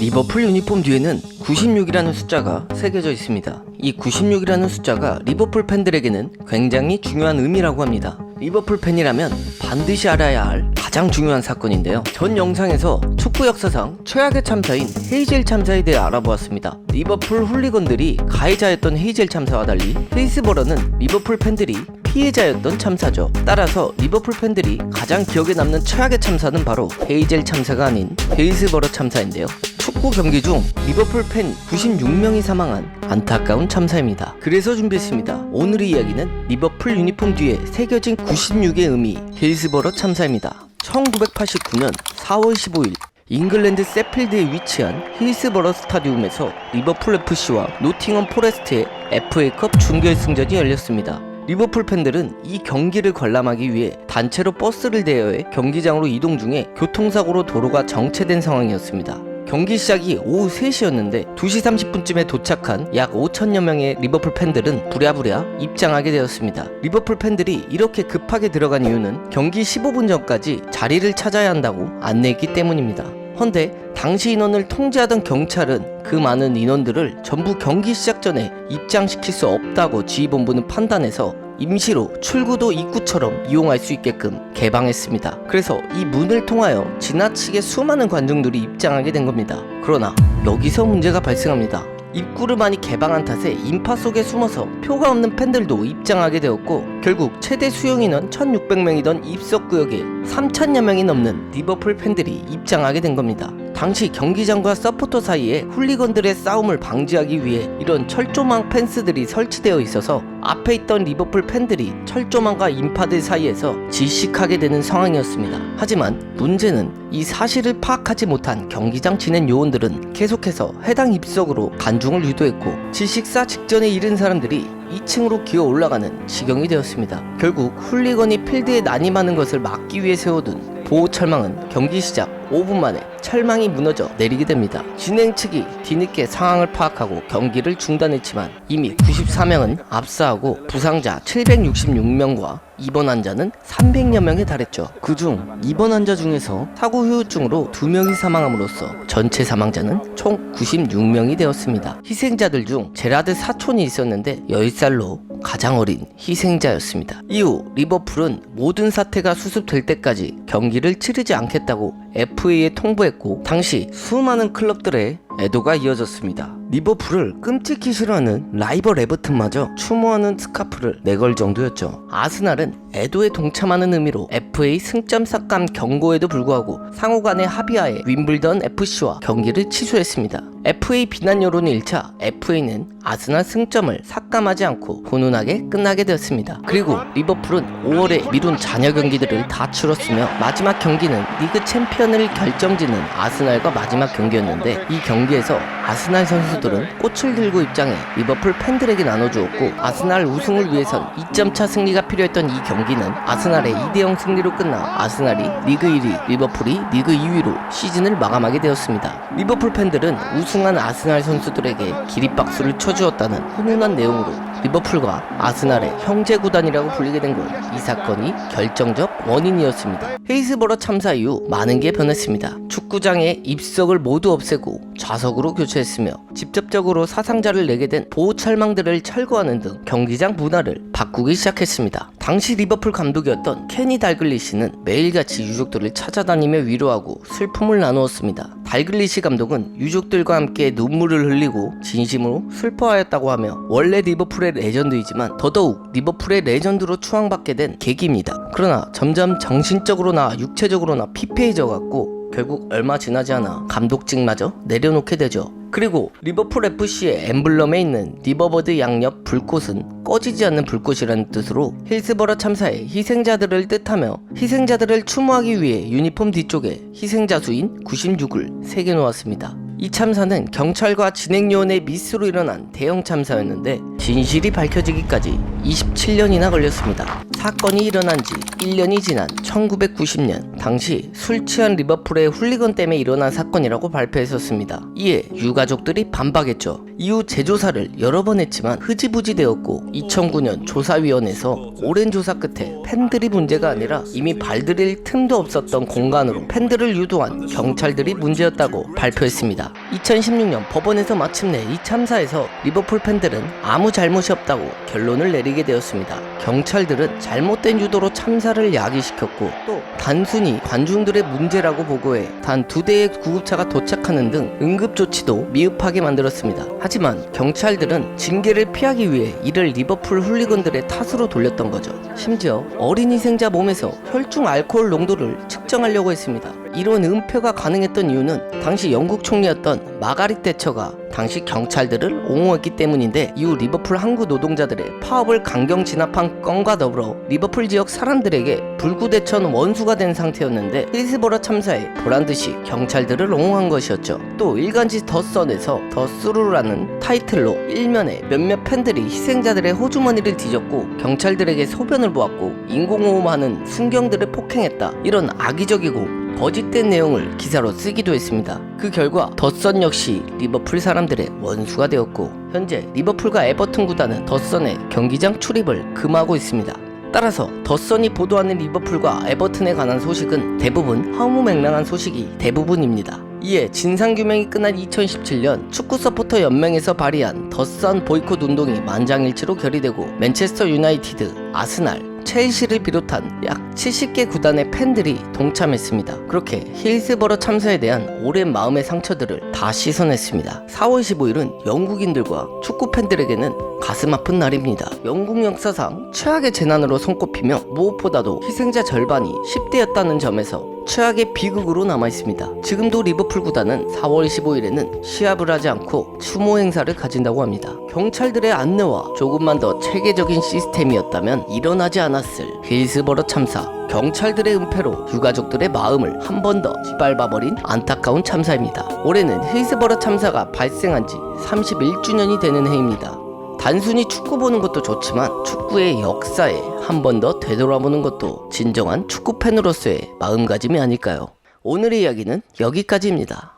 리버풀 유니폼 뒤에는 96이라는 숫자가 새겨져 있습니다. 이 96이라는 숫자가 리버풀 팬들에게는 굉장히 중요한 의미라고 합니다. 리버풀 팬이라면 반드시 알아야 할 가장 중요한 사건인데요. 전 영상에서 축구 역사상 최악의 참사인 헤이젤 참사에 대해 알아보았습니다. 리버풀 훌리건들이 가해자였던 헤이젤 참사와 달리 헤이스버러는 리버풀 팬들이 피해자였던 참사죠. 따라서 리버풀 팬들이 가장 기억에 남는 최악의 참사는 바로 헤이젤 참사가 아닌 헤이스버러 참사인데요. 축구 경기 중 리버풀 팬 96명이 사망한 안타까운 참사입니다. 그래서 준비했습니다. 오늘의 이야기는 리버풀 유니폼 뒤에 새겨진 96의 의미, 힐스버러 참사입니다. 1989년 4월 15일 잉글랜드 세필드에 위치한 힐스버러 스타디움에서 리버풀 FC와 노팅엄 포레스트의 FA컵 준결승전이 열렸습니다. 리버풀 팬들은 이 경기를 관람하기 위해 단체로 버스를 대여해 경기장으로 이동 중에 교통사고로 도로가 정체된 상황이었습니다. 경기 시작이 오후 3시였는데 2시 30분쯤에 도착한 약 5천여 명의 리버풀 팬들은 부랴부랴 입장하게 되었습니다. 리버풀 팬들이 이렇게 급하게 들어간 이유는 경기 15분 전까지 자리를 찾아야 한다고 안내했기 때문입니다. 헌데 당시 인원을 통제하던 경찰은 그 많은 인원들을 전부 경기 시작 전에 입장시킬 수 없다고 지휘본부는 판단해서 임시로 출구도 입구처럼 이용할 수 있게끔 개방했습니다. 그래서 이 문을 통하여 지나치게 수많은 관중들이 입장하게 된 겁니다. 그러나 여기서 문제가 발생합니다. 입구를 많이 개방한 탓에 인파 속에 숨어서 표가 없는 팬들도 입장하게 되었고 결국 최대 수용인원 1600명이던 입석구역에 3000여 명이 넘는 리버풀 팬들이 입장하게 된 겁니다. 당시 경기장과 서포터 사이에 훌리건들의 싸움을 방지하기 위해 이런 철조망 펜스들이 설치되어 있어서 앞에 있던 리버풀 팬들이 철조망과 인파들 사이에서 질식하게 되는 상황이었습니다. 하지만 문제는 이 사실을 파악하지 못한 경기장 진행 요원들은 계속해서 해당 입석으로 간중을 유도했고 질식사 직전에 이른 사람들이 2층으로 기어 올라가는 지경이 되었습니다. 결국 훌리건이 필드에 난입하는 것을 막기 위해 세워둔 보호 철망은 경기 시작 5분 만에 철망이 무너져 내리게 됩니다. 진행 측이 뒤늦게 상황을 파악하고 경기를 중단했지만 이미 94명은 압사하고 부상자 766명과 입원 환자는 300여 명에 달했죠. 그중 입원 환자 중에서 사고 후유증으로 2명이 사망함으로써 전체 사망자는 총 96명이 되었습니다. 희생자들 중 제라드 사촌이 있었는데 10살로 가장 어린 희생자였습니다. 이후 리버풀은 모든 사태가 수습될 때까지 경기를 치르지 않겠다고 FA에 통보했고 당시 수많은 클럽들의 애도가 이어졌습니다. 리버풀을 끔찍히 싫어하는 라이벌 에버튼마저 추모하는 스카프를 내걸 정도였죠. 아스날은 애도에 동참하는 의미로 FA 승점 삭감 경고에도 불구하고 상호간의 합의하에 윈블던 FC와 경기를 취소했습니다. FA 비난 여론이 1차 FA는 아스날 승점을 삭감하지 않고 훈훈하게 끝나게 되었습니다. 그리고 리버풀은 5월에 미룬 잔여 경기들을 다 치렀으며 마지막 경기는 리그 챔피언을 결정짓는 아스날과 마지막 경기였는데 이 경기에서 아스날 선수들은 꽃을 들고 입장해 리버풀 팬들에게 나눠주었고 아스날 우승을 위해선 2점차 승리가 필요했던 이 경기는 아스날의 2대0 승리로 끝나 아스날이 리그 1위, 리버풀이 리그 2위로 시즌을 마감하게 되었습니다. 리버풀 팬들은 우승한 아스날 선수들에게 기립박수를 쳐주었다는 훈훈한 내용으로 리버풀과 아스날의 형제 구단이라고 불리게 된 것, 이 사건이 결정적 원인이었습니다. 헤이스버러 참사 이후 많은 게 변했습니다. 축구장의 입석을 모두 없애고 좌석으로 교체했으며 직접적으로 사상자를 내게 된 보호 철망들을 철거하는 등 경기장 문화를 바꾸기 시작했습니다. 당시 리버풀 감독이었던 케니 달글리시는 매일같이 유족들을 찾아다니며 위로하고 슬픔을 나누었습니다. 달글리시 감독은 유족들과 함께 눈물을 흘리고 진심으로 슬퍼하였다고 하며 원래 리버풀의 레전드이지만 더더욱 리버풀의 레전드로 추앙받게 된 계기입니다. 그러나 점점 정신적으로나 육체적으로나 피폐해져갔고 결국 얼마 지나지 않아 감독직마저 내려놓게 되죠. 그리고 리버풀 FC의 엠블럼에 있는 리버버드 양옆 불꽃은 꺼지지 않는 불꽃이라는 뜻으로 힐스버러 참사의 희생자들을 뜻하며 희생자들을 추모하기 위해 유니폼 뒤쪽에 희생자 수인 96을 새겨놓았습니다. 이 참사는 경찰과 진행요원의 미스로 일어난 대형 참사였는데 진실이 밝혀지기까지 27년이나 걸렸습니다. 사건이 일어난 지 1년이 지난 1990년 당시 술 취한 리버풀의 훌리건 때문에 일어난 사건이라고 발표했었습니다. 이에 유가족들이 반박했죠. 이후 재조사를 여러 번 했지만 흐지부지 되었고 2009년 조사위원회에서 오랜 조사 끝에 팬들이 문제가 아니라 이미 발들일 틈도 없었던 공간으로 팬들을 유도한 경찰들이 문제였다고 발표했습니다. 2016년 법원에서 마침내 이 참사에서 리버풀 팬들은 아무 잘못이 없다고 결론을 내리게 되었습니다. 경찰들은 잘못된 유도로 참사를 야기시켰고 또 단순히 관중들의 문제라고 보고해 단 2대의 구급차가 도착하는 등 응급조치도 미흡하게 만들었습니다. 하지만 경찰들은 징계를 피하기 위해 이를 리버풀 훌리건들의 탓으로 돌렸던 거죠. 심지어 어린 희생자 몸에서 혈중 알코올 농도를 측정하려고 했습니다. 이런 은폐가 가능했던 이유는 당시 영국 총리였던 마가릿 대처가 당시 경찰들을 옹호했기 때문인데 이후 리버풀 항구 노동자들의 파업을 강경 진압한 건과 더불어 리버풀 지역 사람들에게 불구대천 원수가 된 상태였는데 힐스버러 참사에 보란듯이 경찰들을 옹호한 것이었죠. 또 일간지 더 선에서 더 스루라는 타이틀로 일면에 몇몇 팬들이 희생자들의 호주머니를 뒤졌고 경찰들에게 소변을 보았고 인공호흡하는 순경들을 폭행했다, 이런 악의적이고 거짓된 내용을 기사로 쓰기도 했습니다. 그 결과 덧선 역시 리버풀 사람들의 원수가 되었고 현재 리버풀과 에버튼 구단은 덧선의 경기장 출입을 금하고 있습니다. 따라서 덧선이 보도하는 리버풀과 에버튼에 관한 소식은 대부분 허무맹랑한 소식이 대부분입니다. 이에 진상규명이 끝난 2017년 축구 서포터 연맹에서 발의한 덧선 보이콧 운동이 만장일치로 결의되고 맨체스터 유나이티드, 아스날, 첼시를 비롯한 약 70개 구단의 팬들이 동참했습니다. 그렇게 힐스버러 참사에 대한 오랜 마음의 상처들을 다 씻어냈습니다. 4월 15일은 영국인들과 축구 팬들에게는 가슴 아픈 날입니다. 영국 역사상 최악의 재난으로 손꼽히며 무엇보다도 희생자 절반이 10대였다는 점에서 최악의 비극으로 남아있습니다. 지금도 리버풀 구단은 4월 15일에는 시합을 하지 않고 추모 행사를 가진다고 합니다. 경찰들의 안내와 조금만 더 체계적인 시스템이었다면 일어나지 않았을 힐스버러 참사. 경찰들의 은폐로 유가족들의 마음을 한 번 더 짓밟아버린 안타까운 참사입니다. 올해는 힐스버러 참사가 발생한 지 31주년이 되는 해입니다. 단순히 축구 보는 것도 좋지만 축구의 역사에 한 번 더 되돌아보는 것도 진정한 축구 팬으로서의 마음가짐이 아닐까요? 오늘의 이야기는 여기까지입니다.